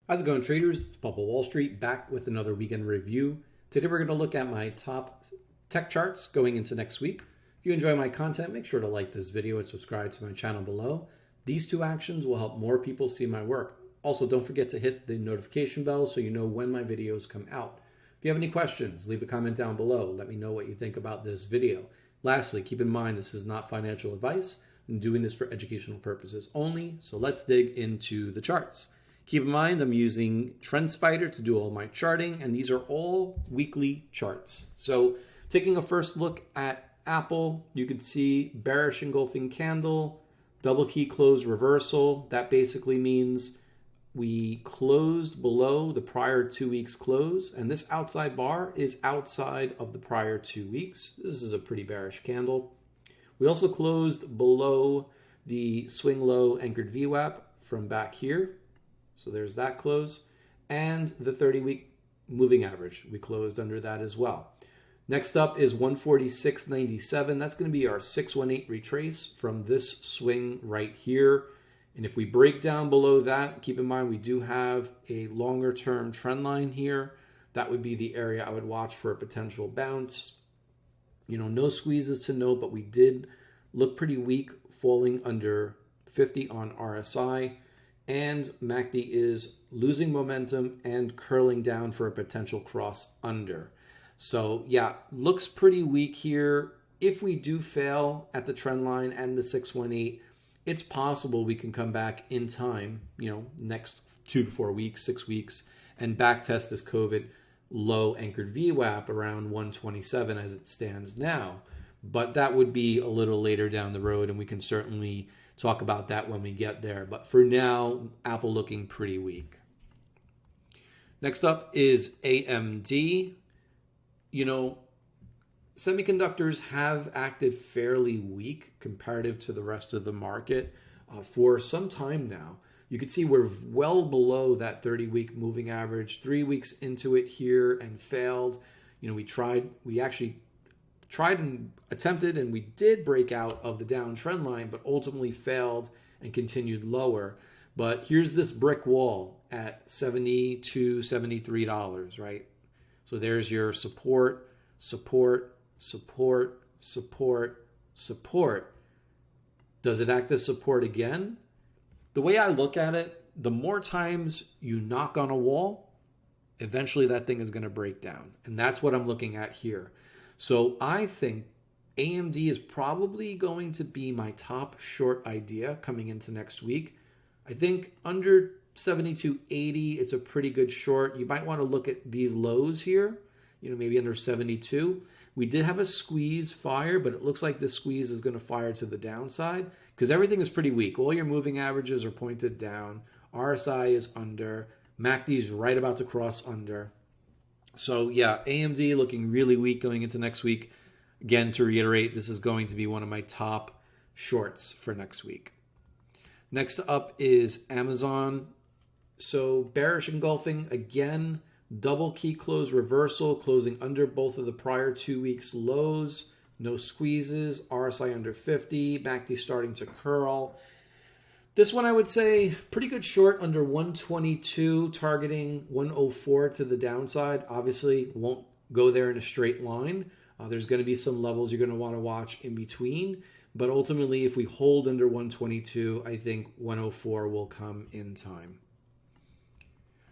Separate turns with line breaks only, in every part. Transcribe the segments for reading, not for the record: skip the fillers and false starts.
How's it going, traders? It's Papa Wall Street back with another weekend review. Today we're going to look at my top tech charts going into next week. If you enjoy my content, make sure to like this video and subscribe to my channel below. These two actions will help more people see my work. Also, don't forget to hit the notification bell so you know when my videos come out. If you have any questions, leave a comment down below. Let me know what you think about this video. Lastly, keep in mind this is not financial advice. I'm doing this for educational purposes only. So let's dig into the charts. Keep in mind, I'm using TrendSpider to do all my charting, and these are all weekly charts. So taking a first look at Apple, you can see bearish engulfing candle, double key close reversal. That basically means we closed below the prior 2 weeks close, and this outside bar is outside of the prior 2 weeks. This is a pretty bearish candle. We also closed below the swing low anchored VWAP from back here. So there's that close, and the 30-week moving average. We closed under that as well. Next up is 146.97. That's going to be our 618 retrace from this swing right here. And if we break down below that, keep in mind we do have a longer term trend line here. That would be the area I would watch for a potential bounce. No squeezes to note, but we did look pretty weak, falling under 50 on RSI. And MACD is losing momentum and curling down for a potential cross under. So yeah, looks pretty weak here. If we do fail at the trend line and the 618, it's possible we can come back in time, next 2 to 4 weeks, 6 weeks, and back test this COVID low anchored VWAP around 127 as it stands now. But that would be a little later down the road, and we can certainly talk about that when we get there. But for now, Apple looking pretty weak. Next up is AMD. Semiconductors have acted fairly weak comparative to the rest of the market for some time now. You can see we're well below that 30-week moving average, 3 weeks into it here and failed. We actually tried and attempted, and we did break out of the downtrend line, but ultimately failed and continued lower. But here's this brick wall at $72, $73, right? So there's your support, support, support, support, support. Does it act as support again? The way I look at it, the more times you knock on a wall, eventually that thing is going to break down. And that's what I'm looking at here. So I think AMD is probably going to be my top short idea coming into next week. I think under 72.80, it's a pretty good short. You might want to look at these lows here, maybe under 72. We did have a squeeze fire, but it looks like this squeeze is going to fire to the downside because everything is pretty weak. All your moving averages are pointed down. RSI is under. MACD is right about to cross under. So yeah, AMD looking really weak going into next week. Again, to reiterate, this is going to be one of my top shorts for next week. Next up is Amazon. So bearish engulfing again, double key close reversal, closing under both of the prior 2 weeks lows. No squeezes, RSI under 50, MACD starting to curl. This one I would say pretty good short under 122, targeting 104 to the downside. Obviously won't go there in a straight line. There's going to be some levels you're going to want to watch in between. But ultimately, if we hold under 122, I think 104 will come in time.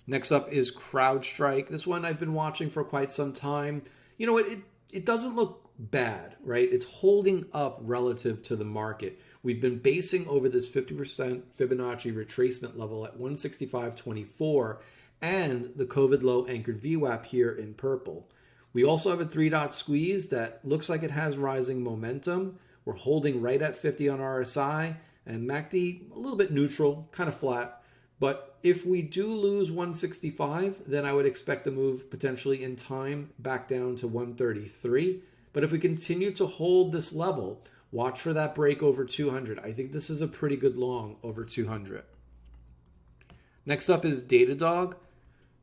Next up is CrowdStrike. This one I've been watching for quite some time. It doesn't look bad, right? It's holding up relative to the market. We've been basing over this 50% Fibonacci retracement level at 165.24 and the COVID low anchored VWAP here in purple. We also have a 3-dot squeeze that looks like it has rising momentum. We're holding right at 50 on RSI, and MACD a little bit neutral, kind of flat. But if we do lose 165, then I would expect a move potentially in time back down to 133. But if we continue to hold this level, watch for that break over 200. I think this is a pretty good long over 200. Next up is Datadog.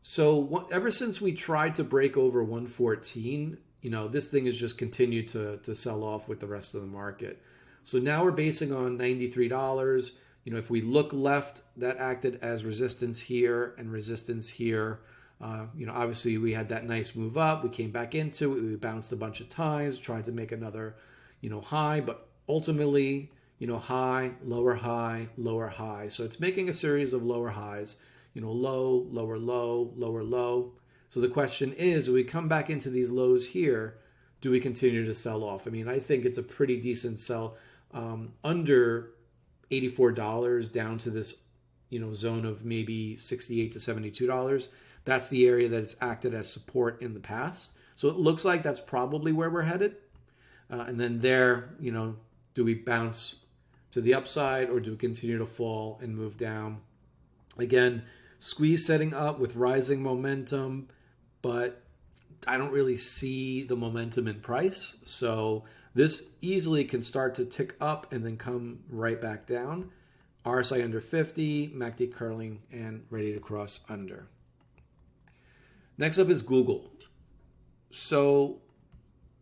So ever since we tried to break over 114, this thing has just continued to sell off with the rest of the market. So now we're basing on $93. If we look left, that acted as resistance here and resistance here. Obviously we had that nice move up. We came back into it. We bounced a bunch of times, tried to make another, high, but ultimately, high, lower high, lower high. So it's making a series of lower highs, low, lower low, lower low. So the question is, we come back into these lows here, do we continue to sell off? I think it's a pretty decent sell under $84 down to this, zone of maybe $68 to $72. That's the area that it's acted as support in the past. So it looks like that's probably where we're headed. And then there, do we bounce to the upside or do we continue to fall and move down? Again, squeeze setting up with rising momentum, but I don't really see the momentum in price. So this easily can start to tick up and then come right back down. RSI under 50, MACD curling and ready to cross under. Next up is Google. So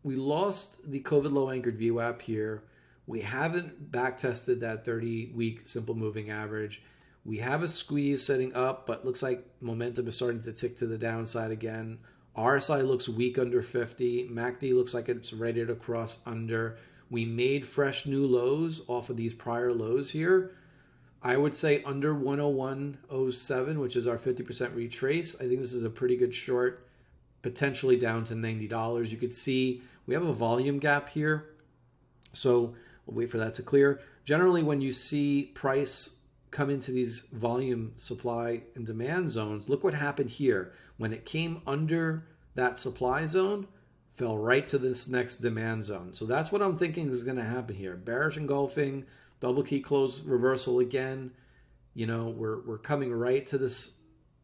we lost the COVID low anchored VWAP here. We haven't back tested that 30-week simple moving average. We have a squeeze setting up, but looks like momentum is starting to tick to the downside again. RSI looks weak under 50. MACD looks like it's ready to cross under. We made fresh new lows off of these prior lows here. I would say under 101.07, which is our 50% retrace. I think this is a pretty good short, potentially down to $90. You could see we have a volume gap here. So we'll wait for that to clear. Generally, when you see price come into these volume supply and demand zones, look what happened here. When it came under that supply zone, fell right to this next demand zone. So that's what I'm thinking is going to happen here. Bearish engulfing, double key close reversal again. We're coming right to this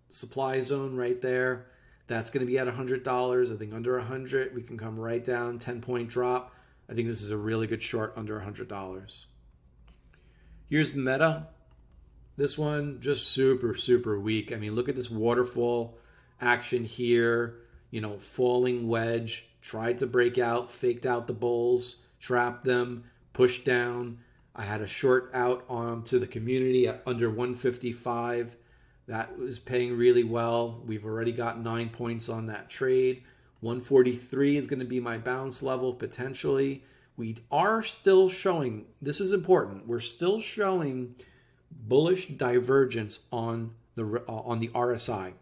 supply zone right there. That's going to be at $100. I think under 100, we can come right down, 10-point drop. I think this is a really good short under $100. Here's Meta. This one just super, super weak. Look at this waterfall action here. Falling wedge, tried to break out, faked out the bulls, trapped them, pushed down. I had a short out onto the community at under 155. That was paying really well. We've already got 9 points on that trade. 143 is going to be my bounce level potentially. We are still showing, this is important, we're still showing bullish divergence on the RSI.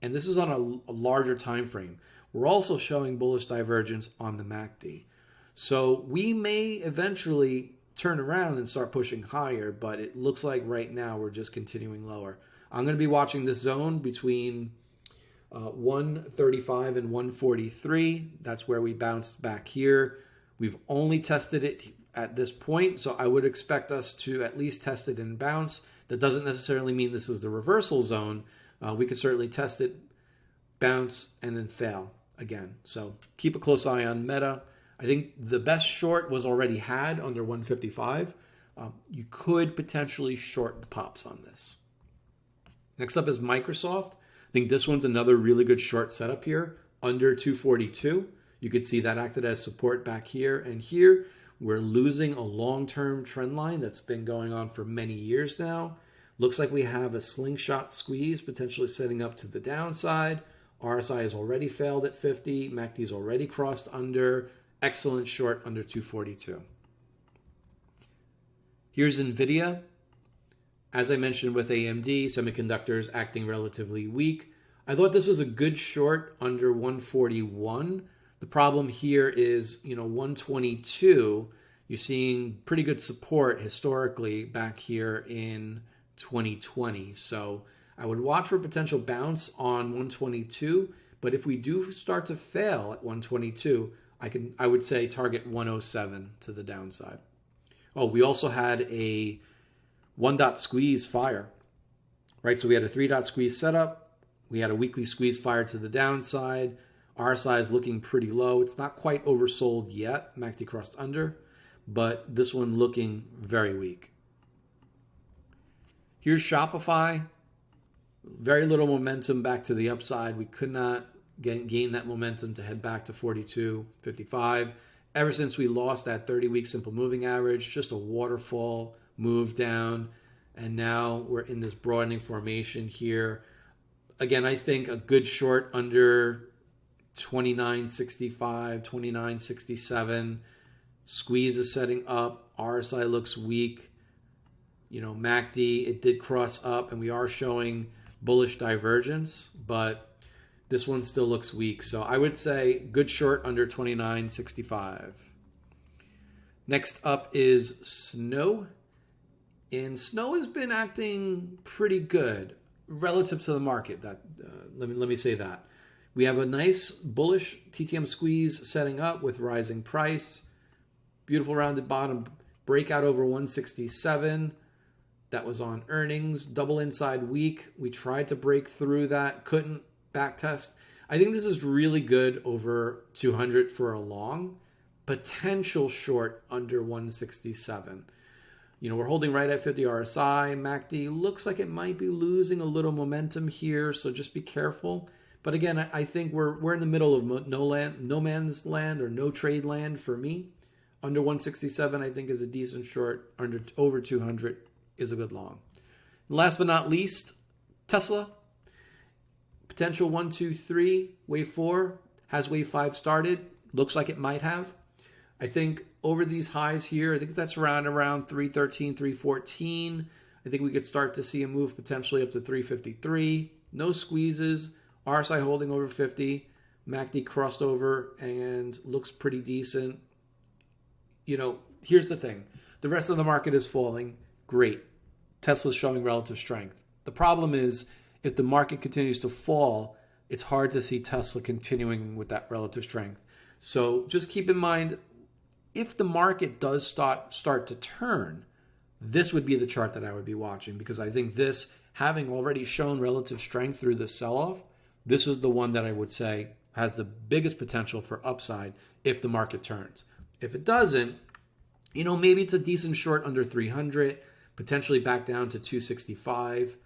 And this is on a larger time frame. We're also showing bullish divergence on the MACD. So we may eventually turn around and start pushing higher, but it looks like right now we're just continuing lower. I'm going to be watching this zone between 135 and 143. That's where we bounced back here. We've only tested it at this point, so I would expect us to at least test it and bounce. That doesn't necessarily mean this is the reversal zone. We could certainly test it, bounce, and then fail again. So keep a close eye on Meta. I think the best short was already had under 155. You could potentially short the pops on this. Next up is Microsoft. I think this one's another really good short setup here, under 242. You could see that acted as support back here and here. We're losing a long-term trend line that's been going on for many years now. Looks like we have a slingshot squeeze potentially setting up to the downside. RSI has already failed at 50. MACD's already crossed under. Excellent short under 242. Here's NVIDIA. As I mentioned with AMD, semiconductors acting relatively weak. I thought this was a good short under 141. The problem here is, 122. You're seeing pretty good support historically back here in 2020. So I would watch for potential bounce on 122. But if we do start to fail at 122, I would say target 107 to the downside. Oh, we also had a 1-dot squeeze fire, right? So we had a 3-dot squeeze setup. We had a weekly squeeze fire to the downside. RSI is looking pretty low. It's not quite oversold yet. MACD crossed under, but this one looking very weak. Here's Shopify. Very little momentum back to the upside. We could not gain that momentum to head back to 42.55. Ever since we lost that 30-week simple moving average, just a waterfall move down. And now we're in this broadening formation here. Again, I think a good short under 29.65, 29.67. Squeeze is setting up. RSI looks weak. You know, MACD, it did cross up, and we are showing bullish divergence, but this one still looks weak. So I would say good short under 29.65. Next up is Snow. And Snow has been acting pretty good relative to the market. Let me say that. We have a nice bullish TTM squeeze setting up with rising price. Beautiful rounded bottom breakout over 167. That was on earnings. Double inside week. We tried to break through that. Couldn't backtest. I think this is really good over 200 for a long. Potential short under 167. You know, we're holding right at 50 RSI. MACD looks like it might be losing a little momentum here, so just be careful. But again, I think we're in the middle of no man's land or no trade land for me. Under 167, I think, is a decent short. Over 200 is a good long. Last but not least, Tesla. Potential 1, 2, 3, wave 4. Has wave 5 started? Looks like it might have. I think over these highs here, I think that's around 313, 314. I think we could start to see a move potentially up to 353. No squeezes. RSI holding over 50. MACD crossed over and looks pretty decent. You know, here's the thing. The rest of the market is falling. Great. Tesla's showing relative strength. The problem is if the market continues to fall, it's hard to see Tesla continuing with that relative strength. So just keep in mind, if the market does start to turn, this would be the chart that I would be watching, because I think this, having already shown relative strength through the sell-off, this is the one that I would say has the biggest potential for upside if the market turns. If it doesn't, you know, maybe it's a decent short under 300, potentially back down to 265.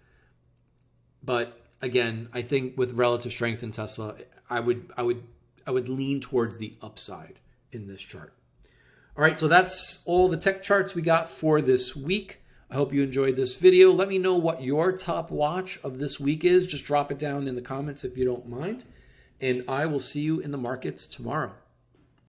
But again, I think with relative strength in Tesla, I would lean towards the upside in this chart. All right, so that's all the tech charts we got for this week. I hope you enjoyed this video. Let me know what your top watch of this week is. Just drop it down in the comments if you don't mind. And I will see you in the markets tomorrow.